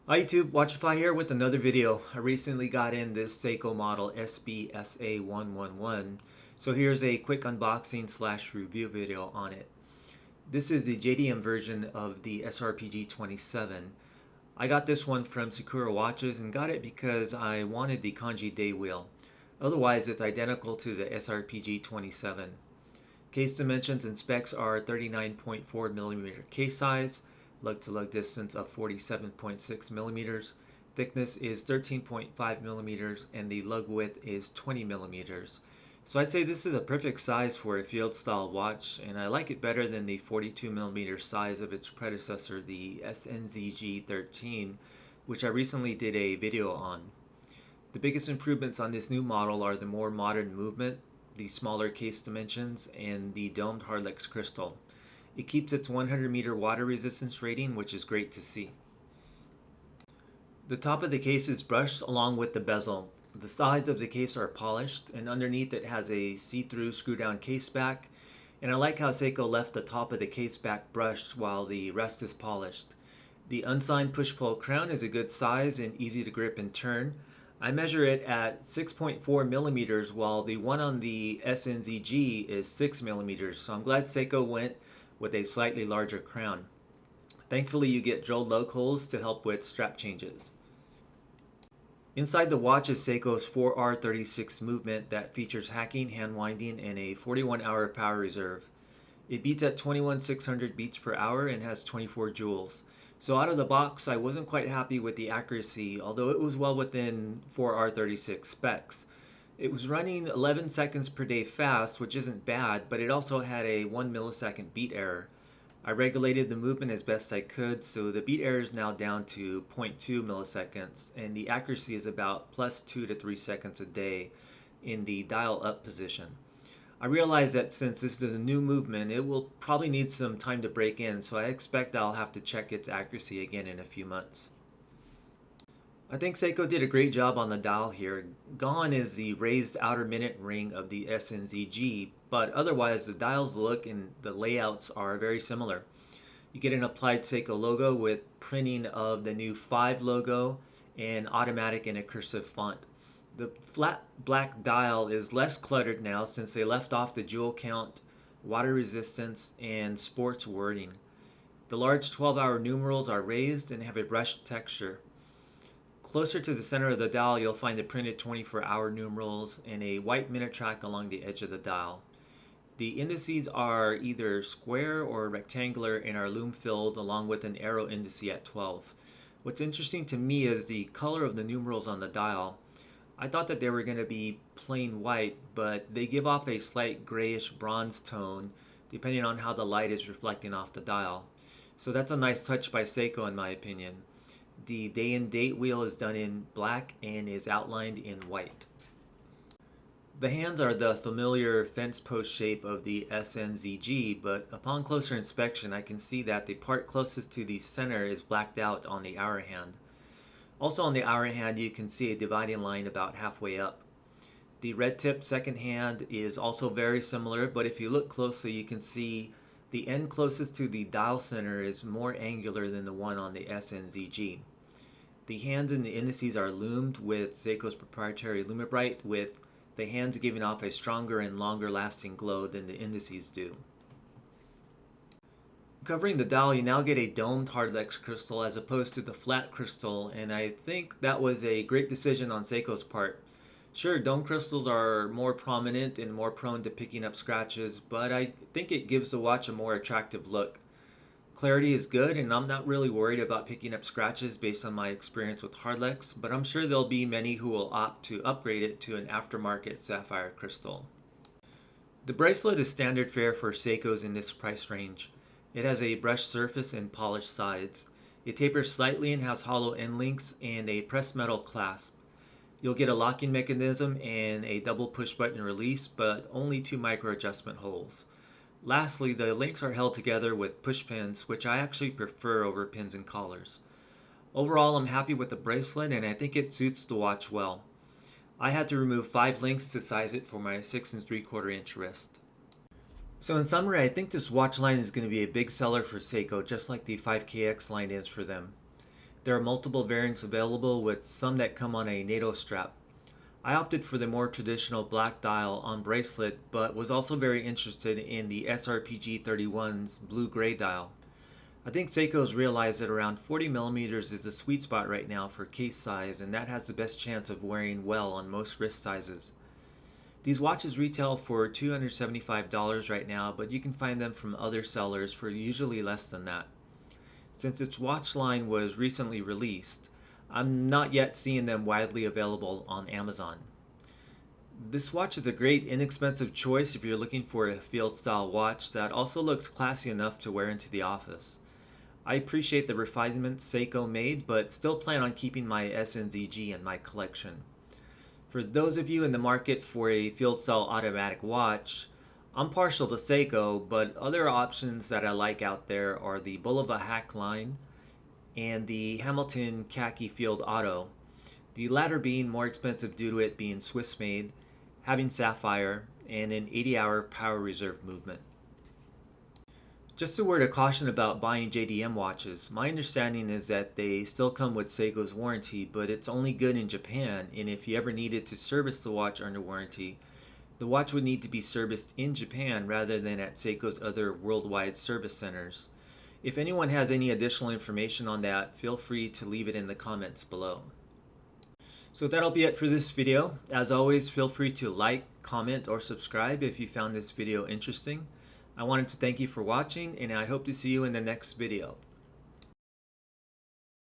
Hi YouTube, Watchify here with another video. I recently got in this Seiko model SBSA111, so here's a quick unboxing slash review video on it. This is the JDM version of the SRPG27. I got this one from Sakura watches and got it because I wanted the kanji day wheel. Otherwise it's identical to the SRPG27. Case dimensions and specs are 39.4mm case size, lug-to-lug distance of 47.6 millimeters, thickness is 13.5 millimeters, and the lug width is 20 millimeters. So I'd say this is a perfect size for a field style watch, and I like it better than the 42 millimeter size of its predecessor, the SNZG13, which I recently did a video on. The biggest improvements on this new model are the more modern movement, the smaller case dimensions, and the domed Hardlex crystal. It keeps its 100-meter water resistance rating, which is great to see. The top of the case is brushed along with the bezel. The sides of the case are polished, and underneath it has a see-through screw-down case back. And I like how Seiko left the top of the case back brushed while the rest is polished. The unsigned push-pull crown is a good size and easy to grip and turn. I measure it at 6.4 millimeters, while the one on the SNZG is 6 millimeters, so I'm glad Seiko went with a slightly larger crown. Thankfully, you get drilled lug holes to help with strap changes. Inside the watch is Seiko's 4R36 movement that features hacking, hand winding, and a 41-hour power reserve. It beats at 21,600 beats per hour and has 24 joules. So out of the box, I wasn't quite happy with the accuracy, although it was well within 4R36 specs. It was running 11 seconds per day fast, which isn't bad, but it also had a 1 millisecond beat error. I regulated the movement as best I could, so the beat error is now down to 0.2 milliseconds, and the accuracy is about plus 2 to 3 seconds a day in the dial up position. I realize that since this is a new movement, it will probably need some time to break in, so I expect I'll have to check its accuracy again in a few months. I think Seiko did a great job on the dial here. Gone is the raised outer minute ring of the SNZG, but otherwise the dial's look and the layouts are very similar. You get an applied Seiko logo with printing of the new 5 logo and automatic in a cursive font. The flat black dial is less cluttered now since they left off the jewel count, water resistance, and sports wording. The large 12-hour numerals are raised and have a brushed texture. Closer to the center of the dial, you'll find the printed 24-hour numerals and a white minute track along the edge of the dial. The indices are either square or rectangular and are lume filled along with an arrow indice at 12. What's interesting to me is the color of the numerals on the dial. I thought that they were going to be plain white, but they give off a slight grayish bronze tone depending on how the light is reflecting off the dial. So that's a nice touch by Seiko in my opinion. The day and date wheel is done in black and is outlined in white. The hands are the familiar fence post shape of the SNZG, but upon closer inspection I can see that the part closest to the center is blacked out on the hour hand. Also on the hour hand you can see a dividing line about halfway up. The red tip second hand is also very similar, but if you look closely you can see the end closest to the dial center is more angular than the one on the SNZG. The hands and the indices are lumed with Seiko's proprietary Lumibrite, with the hands giving off a stronger and longer lasting glow than the indices do. Covering the dial, you now get a domed Hardlex crystal as opposed to the flat crystal, and I think that was a great decision on Seiko's part. Sure, dome crystals are more prominent and more prone to picking up scratches, but I think it gives the watch a more attractive look. Clarity is good, and I'm not really worried about picking up scratches based on my experience with Hardlex, but I'm sure there'll be many who will opt to upgrade it to an aftermarket sapphire crystal. The bracelet is standard fare for Seiko's in this price range. It has a brushed surface and polished sides. It tapers slightly and has hollow end links and a pressed metal clasp. You'll get a locking mechanism and a double push button release, but only 2 micro adjustment holes. Lastly, the links are held together with push pins, which I actually prefer over pins and collars. Overall, I'm happy with the bracelet and I think it suits the watch well. I had to remove 5 links to size it for my 6 3/4 inch wrist. So in summary, I think this watch line is going to be a big seller for Seiko, just like the 5KX line is for them. There are multiple variants available with some that come on a NATO strap. I opted for the more traditional black dial on Bracelet, but was also very interested in the SRPG31's blue-gray dial. I think Seiko's realized that around 40mm is a sweet spot right now for case size, and that has the best chance of wearing well on most wrist sizes. These watches retail for $275 right now, but you can find them from other sellers for usually less than that. Since its watch line was recently released, I'm not yet seeing them widely available on Amazon. This watch is a great inexpensive choice if you're looking for a field style watch that also looks classy enough to wear into the office. I appreciate the refinements Seiko made, but still plan on keeping my SNZG in my collection. For those of you in the market for a field style automatic watch, I'm partial to Seiko, but other options that I like out there are the Bulova Hack line and the Hamilton Khaki Field Auto, the latter being more expensive due to it being Swiss made, having sapphire, and an 80-hour power reserve movement. Just a word of caution about buying JDM watches. My understanding is that they still come with Seiko's warranty, but it's only good in Japan, and if you ever needed to service the watch under warranty, the watch would need to be serviced in Japan rather than at Seiko's other worldwide service centers. If anyone has any additional information on that, feel free to leave it in the comments below. So that'll be it for this video. As always, feel free to like, comment, or subscribe if you found this video interesting. I wanted to thank you for watching, and I hope to see you in the next video.